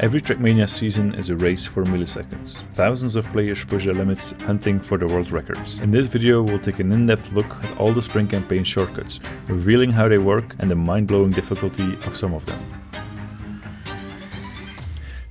Every Trackmania season is a race for milliseconds. Thousands of players push their limits hunting for the world records. In this video we'll take an in-depth look at all the Spring campaign shortcuts, revealing how they work and the mind-blowing difficulty of some of them.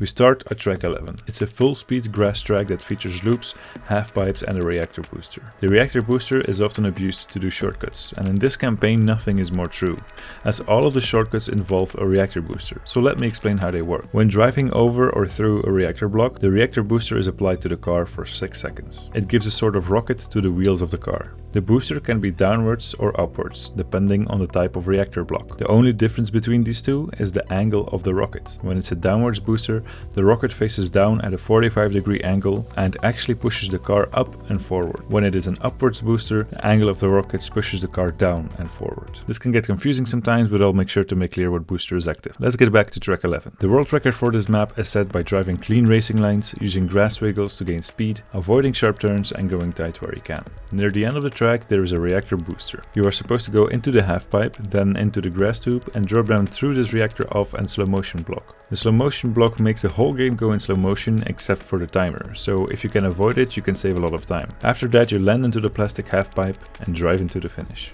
We start at track 11. It's a full-speed grass track that features loops, half-pipes and a reactor booster. The reactor booster is often abused to do shortcuts, and in this campaign nothing is more true, as all of the shortcuts involve a reactor booster. So let me explain how they work. When driving over or through a reactor block, the reactor booster is applied to the car for 6 seconds. It gives a sort of rocket to the wheels of the car. The booster can be downwards or upwards, depending on the type of reactor block. The only difference between these two is the angle of the rocket. When it's a downwards booster, the rocket faces down at a 45-degree angle and actually pushes the car up and forward. When it is an upwards booster, the angle of the rocket pushes the car down and forward. This can get confusing sometimes, but I'll make sure to make clear what booster is active. Let's get back to track 11. The world record for this map is set by driving clean racing lines, using grass wiggles to gain speed, avoiding sharp turns and going tight where you can. Near the end of the track there is a reactor booster. You are supposed to go into the half pipe, then into the grass tube and drop down through this reactor off and slow motion block. The slow motion block makes the whole game go in slow motion except for the timer, so if you can avoid it you can save a lot of time. After that you land into the plastic half pipe and drive into the finish.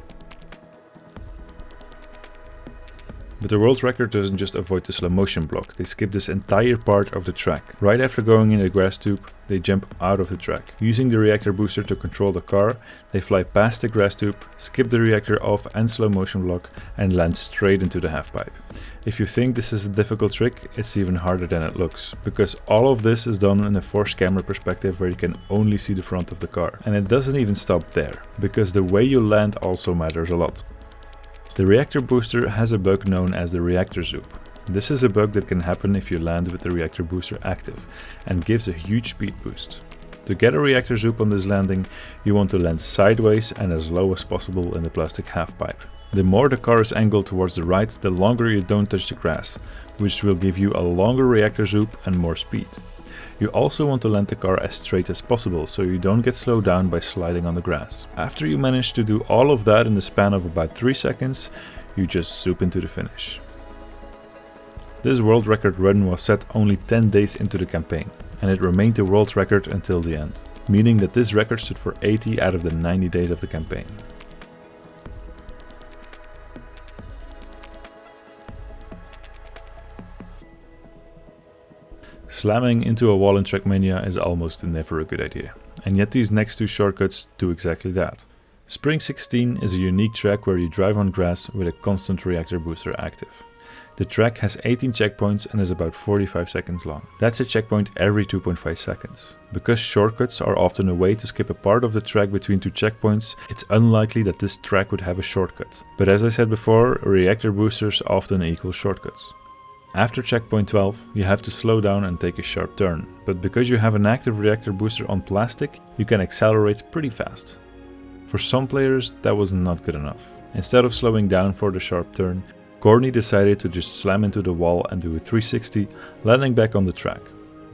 But the world record doesn't just avoid the slow motion block, they skip this entire part of the track. Right after going in the grass tube, they jump out of the track. Using the reactor booster to control the car, they fly past the grass tube, skip the reactor off and slow motion block, and land straight into the half pipe. If you think this is a difficult trick, it's even harder than it looks, because all of this is done in a forced camera perspective where you can only see the front of the car. And it doesn't even stop there, because the way you land also matters a lot. The reactor booster has a bug known as the reactor zoop. This is a bug that can happen if you land with the reactor booster active and gives a huge speed boost. To get a reactor zoop on this landing, you want to land sideways and as low as possible in the plastic half pipe. The more the car is angled towards the right, the longer you don't touch the grass, which will give you a longer reactor zoop and more speed. You also want to land the car as straight as possible, so you don't get slowed down by sliding on the grass. After you manage to do all of that in the span of about 3 seconds, you just zoop into the finish. This world record run was set only 10 days into the campaign, and it remained the world record until the end, meaning that this record stood for 80 out of the 90 days of the campaign. Slamming into a wall in Trackmania is almost never a good idea, and yet these next two shortcuts do exactly that. Spring 16 is a unique track where you drive on grass with a constant reactor booster active. The track has 18 checkpoints and is about 45 seconds long. That's a checkpoint every 2.5 seconds. Because shortcuts are often a way to skip a part of the track between two checkpoints, it's unlikely that this track would have a shortcut. But as I said before, reactor boosters often equal shortcuts. After checkpoint 12, you have to slow down and take a sharp turn, but because you have an active reactor booster on plastic, you can accelerate pretty fast. For some players, that was not good enough. Instead of slowing down for the sharp turn, Courtney decided to just slam into the wall and do a 360, landing back on the track.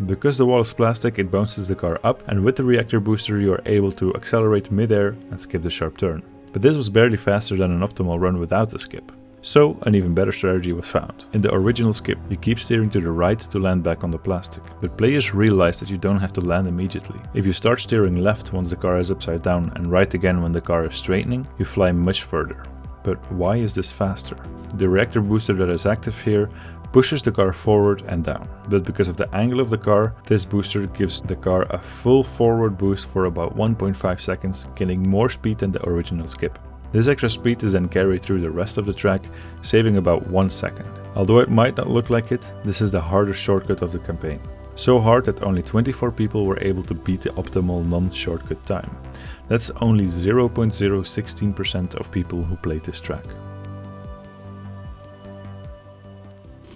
Because the wall is plastic, it bounces the car up, and with the reactor booster you are able to accelerate mid-air and skip the sharp turn. But this was barely faster than an optimal run without the skip. So an even better strategy was found. In the original skip, you keep steering to the right to land back on the plastic, but players realize that you don't have to land immediately. If you start steering left once the car is upside down and right again when the car is straightening, you fly much further. But why is this faster? The reactor booster that is active here pushes the car forward and down, but because of the angle of the car, this booster gives the car a full forward boost for about 1.5 seconds, gaining more speed than the original skip. This extra speed is then carried through the rest of the track, saving about 1 second. Although it might not look like it, this is the hardest shortcut of the campaign. So hard that only 24 people were able to beat the optimal non-shortcut time. That's only 0.016% of people who played this track.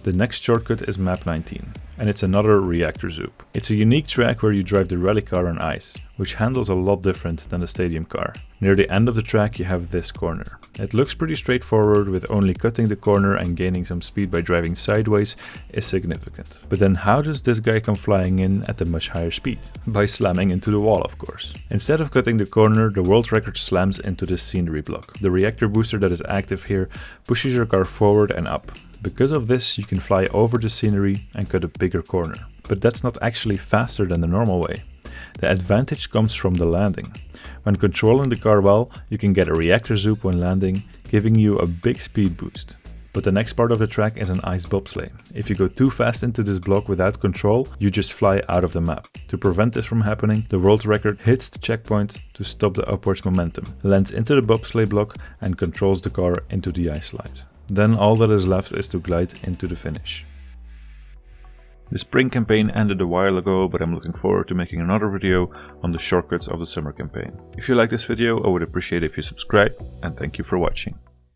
The next shortcut is map 19, and it's another reactor zoop. It's a unique track where you drive the rally car on ice, which handles a lot different than the stadium car. Near the end of the track you have this corner. It looks pretty straightforward, with only cutting the corner and gaining some speed by driving sideways is significant. But then how does this guy come flying in at a much higher speed? By slamming into the wall, of course. Instead of cutting the corner, the world record slams into this scenery block. The reactor booster that is active here pushes your car forward and up. Because of this, you can fly over the scenery and cut a bigger corner. But that's not actually faster than the normal way. The advantage comes from the landing. When controlling the car well, you can get a reactor zoop when landing, giving you a big speed boost. But the next part of the track is an ice bobsleigh. If you go too fast into this block without control, you just fly out of the map. To prevent this from happening, the world record hits the checkpoint to stop the upwards momentum, lands into the bobsleigh block and controls the car into the ice slide. Then all that is left is to glide into the finish. The spring campaign ended a while ago, but I'm looking forward to making another video on the shortcuts of the summer campaign. If you like this video, I would appreciate if you subscribe, and thank you for watching.